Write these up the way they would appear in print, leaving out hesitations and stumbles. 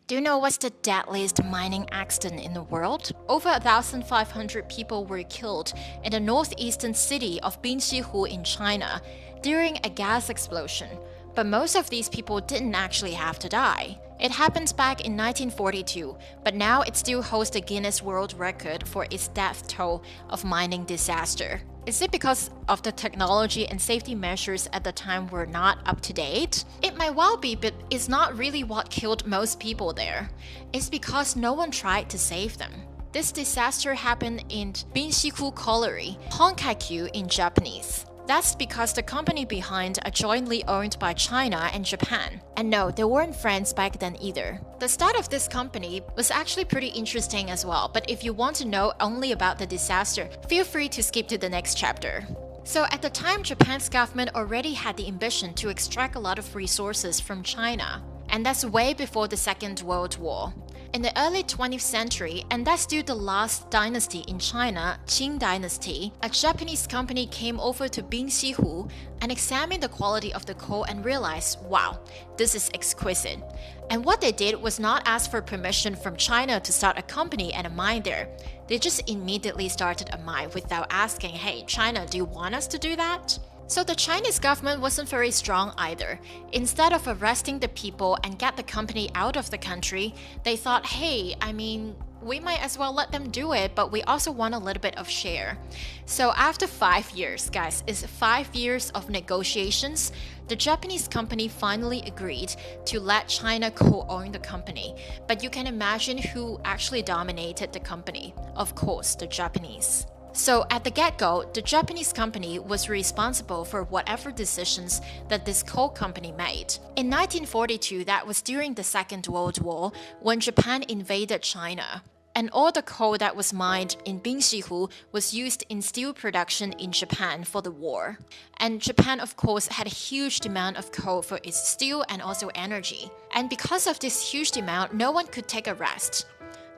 Do you know what's the deadliest mining accident in the world? Over 1,500 people were killed in the northeastern city of Binxihu in China during a gas explosion. But most of these people didn't actually have to die. It happened back in 1942, but now it still holds the Guinness World Record for its death toll of mining disaster. Is it because of the technology and safety measures at the time were not up to date? It might well be, but it's not really what killed most people there. It's because no one tried to save them. This disaster happened in Binxiku Colliery, Honkaikyu in Japanese. That's because the company behind are jointly owned by China and Japan. And no, they weren't friends back then either. The start of this company was actually pretty interesting as well, but if you want to know only about the disaster, feel free to skip to the next chapter. So at the time, Japan's government already had the ambition to extract a lot of resources from China. And that's way before the Second World War. In the early 20th century, and that's still the last dynasty in China, Qing Dynasty, a Japanese company came over to Binxihu and examined the quality of the coal and realized, wow, this is exquisite. And what they did was not ask for permission from China to start a company and a mine there. They just immediately started a mine without asking, hey, China, do you want us to do that? So the Chinese government wasn't very strong either. Instead of arresting the people and get the company out of the country, they thought, hey, we might as well let them do it, but we also want a little bit of share. So after 5 years, guys, it's 5 years of negotiations, the Japanese company finally agreed to let China co-own the company. But you can imagine who actually dominated the company. Of course, the Japanese. So at the get-go, the Japanese company was responsible for whatever decisions that this coal company made. In 1942, that was during the Second World War, when Japan invaded China. And all the coal that was mined in Binxihu was used in steel production in Japan for the war. And Japan, of course, had a huge demand of coal for its steel and also energy. And because of this huge demand, no one could take a rest.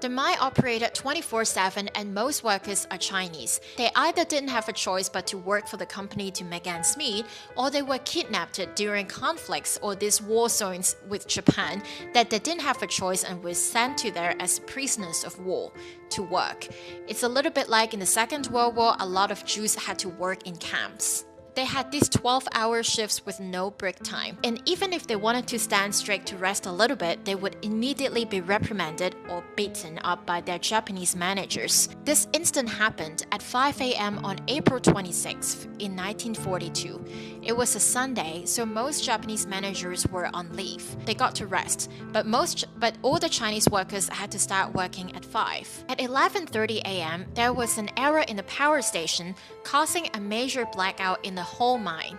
The mine operated 24/7 and most workers are Chinese. They either didn't have a choice but to work for the company to make ends meet, or they were kidnapped during conflicts or these war zones with Japan that they didn't have a choice and were sent to there as prisoners of war to work. It's a little bit like in the Second World War, a lot of Jews had to work in camps. They had these 12-hour shifts with no break time. And even if they wanted to stand straight to rest a little bit, they would immediately be reprimanded or beaten up by their Japanese managers. This incident happened at 5 a.m. on April 26th in 1942. It was a Sunday, so most Japanese managers were on leave. They got to rest, but all the Chinese workers had to start working at 5. At 11:30 a.m., there was an error in the power station, causing a major blackout in the whole mine.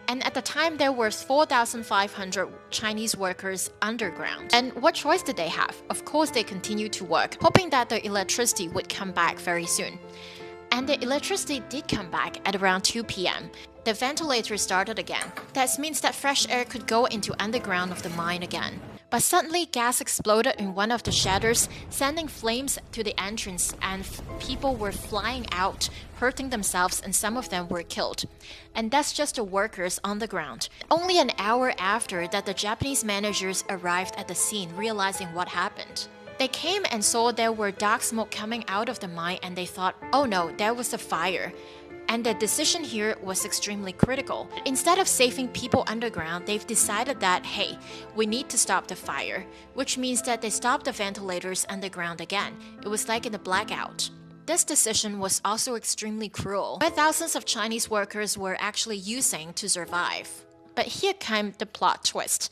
And at the time, there were 4,500 Chinese workers underground. And what choice did they have? Of course, they continued to work, hoping that the electricity would come back very soon. And the electricity did come back at around 2 p.m. The ventilator started again. That means that fresh air could go into underground of the mine again. But suddenly, gas exploded in one of the shutters, sending flames to the entrance, and people were flying out, hurting themselves, and some of them were killed. And that's just the workers on the ground. Only an hour after that, the Japanese managers arrived at the scene, realizing what happened. They came and saw there were dark smoke coming out of the mine, and they thought, oh no, there was a fire. And the decision here was extremely critical. Instead of saving people underground, they've decided that, hey, we need to stop the fire, which means that they stopped the ventilators underground again. It was like in a blackout. This decision was also extremely cruel, but thousands of Chinese workers were actually using to survive. But here came the plot twist.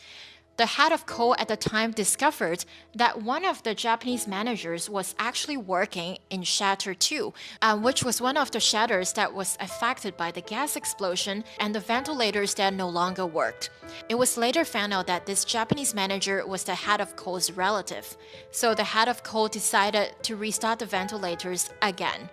The head of coal at the time discovered that one of the Japanese managers was actually working in Shutter 2, which was one of the shutters that was affected by the gas explosion and the ventilators that no longer worked. It was later found out that this Japanese manager was the head of coal's relative. So the head of coal decided to restart the ventilators again,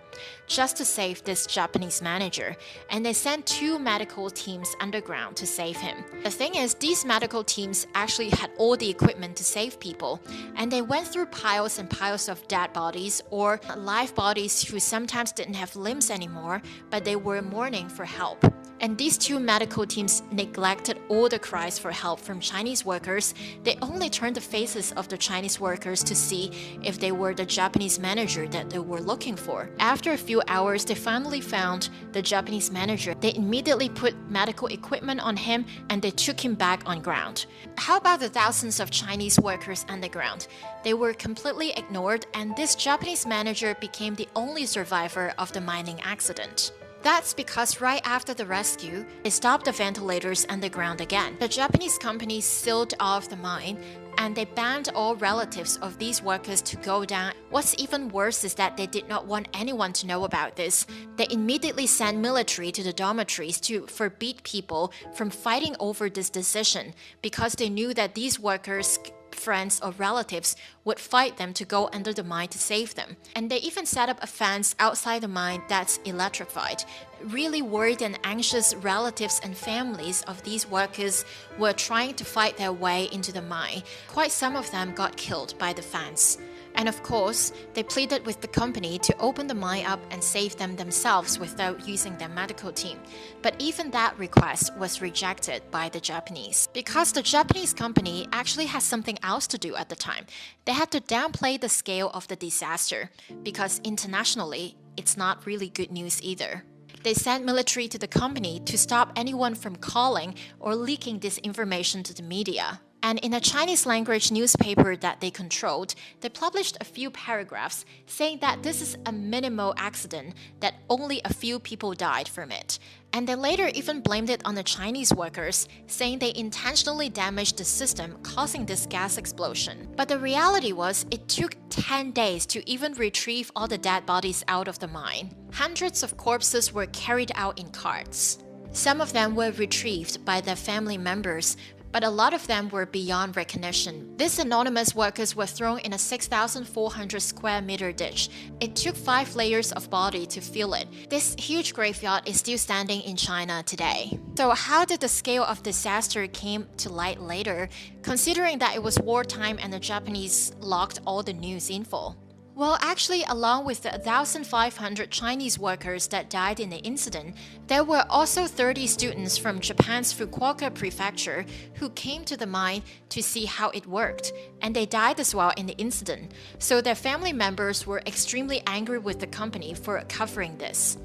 just to save this Japanese manager, and they sent 2 medical teams underground to save him. The thing is, these medical teams actually had all the equipment to save people, and they went through piles and piles of dead bodies or live bodies who sometimes didn't have limbs anymore, but they were mourning for help. And these two medical teams neglected all the cries for help from Chinese workers. They only turned the faces of the Chinese workers to see if they were the Japanese manager that they were looking for. After a few hours, they finally found the Japanese manager. They immediately put medical equipment on him and they took him back on ground. How about the thousands of Chinese workers underground? They were completely ignored, and this Japanese manager became the only survivor of the mining accident. That's because right after the rescue, they stopped the ventilators underground again. The Japanese company sealed off the mine, and they banned all relatives of these workers to go down. What's even worse is that they did not want anyone to know about this. They immediately sent military to the dormitories to forbid people from fighting over this decision, because they knew that these workers' friends or relatives would fight them to go under the mine to save them. And they even set up a fence outside the mine that's electrified. Really worried and anxious relatives and families of these workers were trying to fight their way into the mine. Quite some of them got killed by the fence. And of course, they pleaded with the company to open the mine up and save them themselves without using their medical team. But even that request was rejected by the Japanese. Because the Japanese company actually has something else to do at the time. They had to downplay the scale of the disaster, because internationally, it's not really good news either. They sent military to the company to stop anyone from calling or leaking this information to the media. And in a Chinese language newspaper that they controlled, they published a few paragraphs saying that this is a minimal accident, that only a few people died from it. And they later even blamed it on the Chinese workers, saying they intentionally damaged the system, causing this gas explosion. But the reality was, it took 10 days to even retrieve all the dead bodies out of the mine. Hundreds of corpses were carried out in carts. Some of them were retrieved by their family members, but a lot of them were beyond recognition. These anonymous workers were thrown in a 6,400 square meter ditch. It took 5 layers of body to fill it. This huge graveyard is still standing in China today. So how did the scale of disaster came to light later, considering that it was wartime and the Japanese locked all the news info? Well, actually, along with the 1,500 Chinese workers that died in the incident, there were also 30 students from Japan's Fukuoka prefecture who came to the mine to see how it worked, and they died as well in the incident. So their family members were extremely angry with the company for covering this.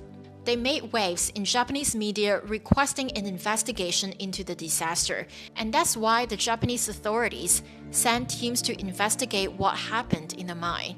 They made waves in Japanese media requesting an investigation into the disaster, and that's why the Japanese authorities sent teams to investigate what happened in the mine.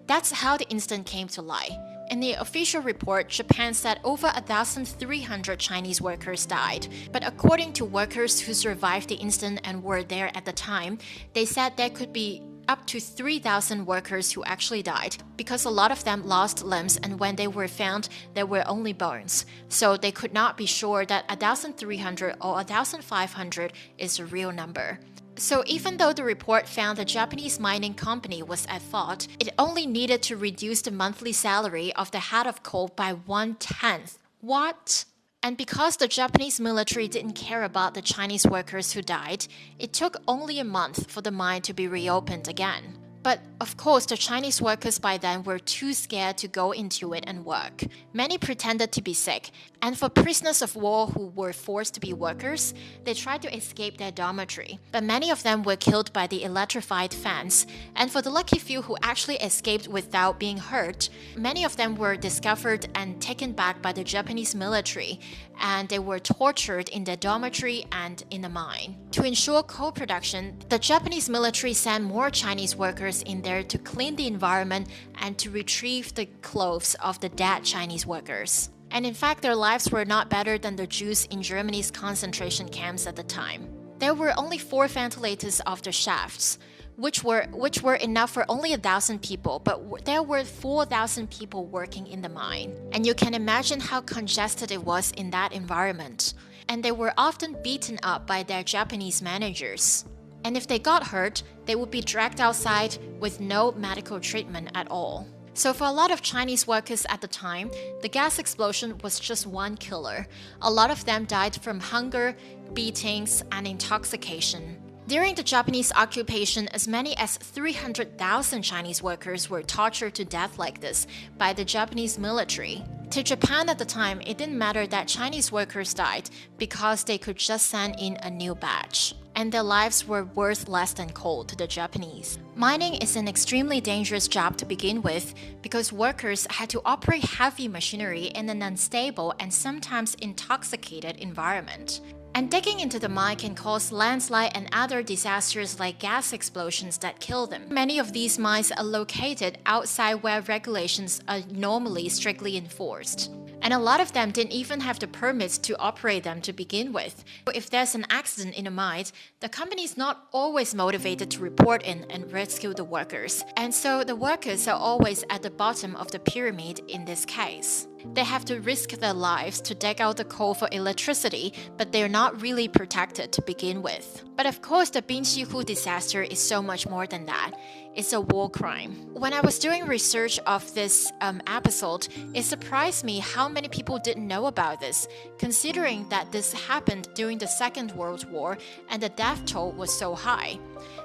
That's how the incident came to light. In the official report, Japan said over 1,300 Chinese workers died. But according to workers who survived the incident and were there at the time, they said there could be up to 3,000 workers who actually died, because a lot of them lost limbs, and when they were found, there were only bones. So they could not be sure that 1,300 or 1,500 is a real number. So even though the report found the Japanese mining company was at fault, it only needed to reduce the monthly salary of the head of coal by 1/10. What? And because the Japanese military didn't care about the Chinese workers who died, it took only a month for the mine to be reopened again. But of course, the Chinese workers by then were too scared to go into it and work. Many pretended to be sick, and for prisoners of war who were forced to be workers, they tried to escape their dormitory. But many of them were killed by the electrified fence, and for the lucky few who actually escaped without being hurt, many of them were discovered and taken back by the Japanese military, and they were tortured in their dormitory and in the mine. To ensure coal production, the Japanese military sent more Chinese workers in there to clean the environment and to retrieve the clothes of the dead Chinese workers. And in fact, their lives were not better than the Jews in Germany's concentration camps at the time. There were only 4 ventilators off the shafts, which were enough for only 1,000 people, but there were 4,000 people working in the mine. And you can imagine how congested it was in that environment. And they were often beaten up by their Japanese managers. And if they got hurt, they would be dragged outside with no medical treatment at all. So for a lot of Chinese workers at the time, the gas explosion was just one killer. A lot of them died from hunger, beatings, and intoxication. During the Japanese occupation, as many as 300,000 Chinese workers were tortured to death like this by the Japanese military. To Japan at the time, it didn't matter that Chinese workers died because they could just send in a new batch, and their lives were worth less than coal to the Japanese. Mining is an extremely dangerous job to begin with because workers had to operate heavy machinery in an unstable and sometimes intoxicated environment. And digging into the mine can cause landslide and other disasters like gas explosions that kill them. Many of these mines are located outside where regulations are normally strictly enforced. And a lot of them didn't even have the permits to operate them to begin with. If there's an accident in a mine, the company is not always motivated to report in and rescue the workers. And so the workers are always at the bottom of the pyramid in this case. They have to risk their lives to dig out the coal for electricity, but they're not really protected to begin with. But of course, the Binxihu disaster is so much more than that. It's a war crime. When I was doing research of this episode, it surprised me how many people didn't know about this, considering that this happened during the Second World War and the death toll was so high.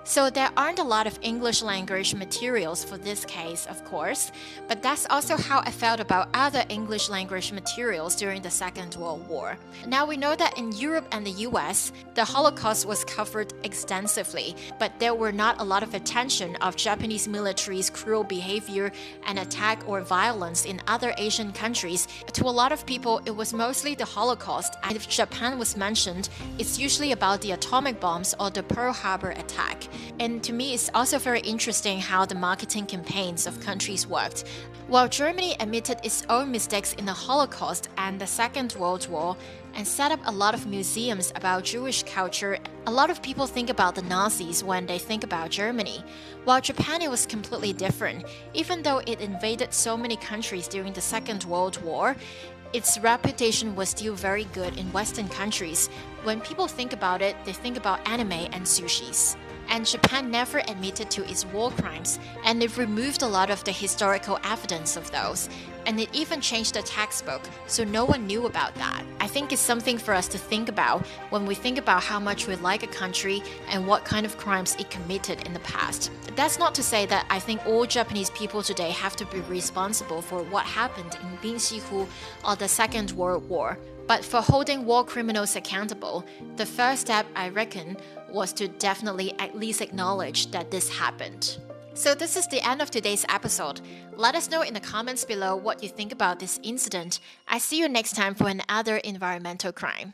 So there aren't a lot of English language materials for this case, of course, but that's also how I felt about other English language materials during the Second World War. Now we know that in Europe and the US, the Holocaust was covered extensively, but there were not a lot of attention of Japanese military's cruel behavior and attack or violence in other Asian countries. To a lot of people, it was mostly the Holocaust, and if Japan was mentioned, it's usually about the atomic bombs or the Pearl Harbor attack. And to me, it's also very interesting how the marketing campaigns of countries worked. While Germany admitted its own mistakes in the Holocaust and the Second World War and set up a lot of museums about Jewish culture, a lot of people think about the Nazis when they think about Germany. While Japan, it was completely different. Even though it invaded so many countries during the Second World War, its reputation was still very good in Western countries. When people think about it, they think about anime and sushis. And Japan never admitted to its war crimes, and it removed a lot of the historical evidence of those. And it even changed the textbook, so no one knew about that. I think it's something for us to think about when we think about how much we like a country and what kind of crimes it committed in the past. That's not to say that I think all Japanese people today have to be responsible for what happened in Binxihu or the Second World War. But for holding war criminals accountable, the first step, I reckon, was to definitely at least acknowledge that this happened. So this is the end of today's episode. Let us know in the comments below what you think about this incident. I see you next time for another environmental crime.